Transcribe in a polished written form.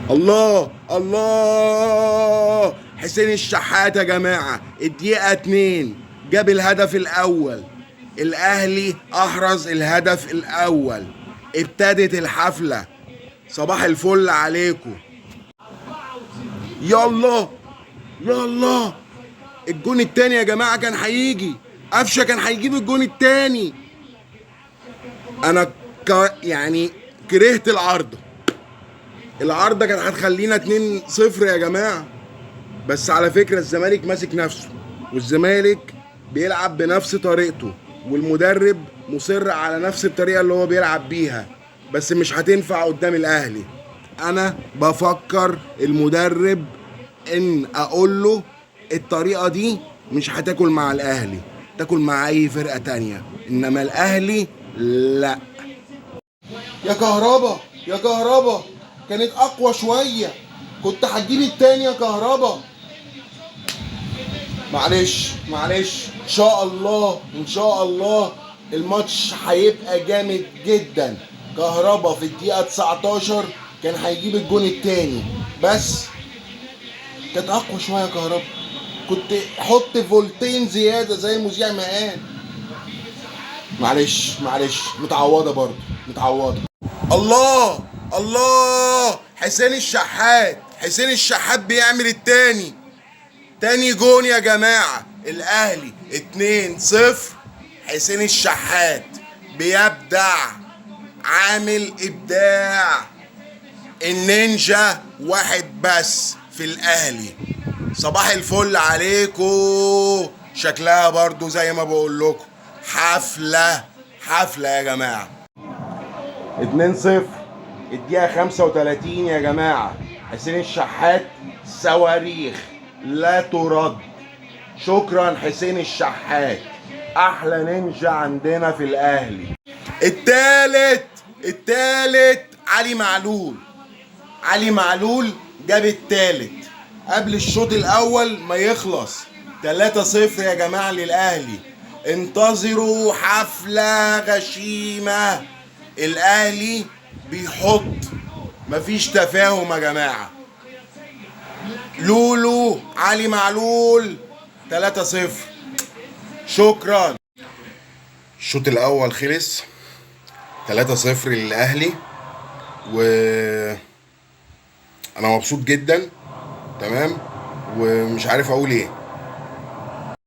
الله الله، حسين الشحات يا جماعة الدقيقة 2 جاب الهدف الأول. الأهلي أحرز الهدف الأول. ابتدت الحفلة. صباح الفل عليكم. يلا يلا، الجون التاني يا جماعة كان هيجي. قفشة كان هيجيب الجون التاني. أنا يعني كرهت العارضة. العارضة كانت هتخلينا 2-0 يا جماعة. بس على فكرة الزمالك ماسك نفسه، والزمالك بيلعب بنفس طريقته، والمدرب مصر على نفس الطريقة اللي هو بيلعب بيها، بس مش هتنفع قدام الأهلي. أنا بفكر المدرب إن أقول له الطريقة دي مش هتاكل مع الأهلي، تاكل مع أي فرقة تانية، إنما الأهلي لأ. يا كهربا يا كهربا، كانت اقوى شويه، كنت هتجيب التاني يا كهربا. معلش معلش، ان شاء الله ان شاء الله الماتش هيبقى جامد جدا. كهربا في الدقيقه 19 كان هيجيب الجون التاني، بس كانت اقوى شويه يا كهربا. كنت حط فولتين زياده زي المذيع ما قال. معلش معلش، متعوضه برضه، متعوضه. الله الله، حسين الشحات، حسين الشحات بيعمل التاني. تاني جون يا جماعة. الأهلي 2-0. حسين الشحات بيبدع، عامل إبداع. النينجا واحد بس في الأهلي. صباح الفل عليكم. شكلها برضو زي ما بقول لكم حفلة، حفلة يا جماعة. 2-0 الدقيقة 35 يا جماعة. حسين الشحات صواريخ لا ترد. شكرا حسين الشحات، أحلى نينجا عندنا في الأهلي. التالت علي معلول. علي معلول جاب التالت قبل الشوط الأول ما يخلص. 3-0 يا جماعة للأهلي. انتظروا حفلة غشيمة. الأهلي بيحط، مفيش تفاهم يا جماعة. لولو علي معلول 3-0. شكرا. الشوط الأول خلص 3-0 للأهلي، و أنا مبسوط جدا. تمام، ومش عارف أقول إيه.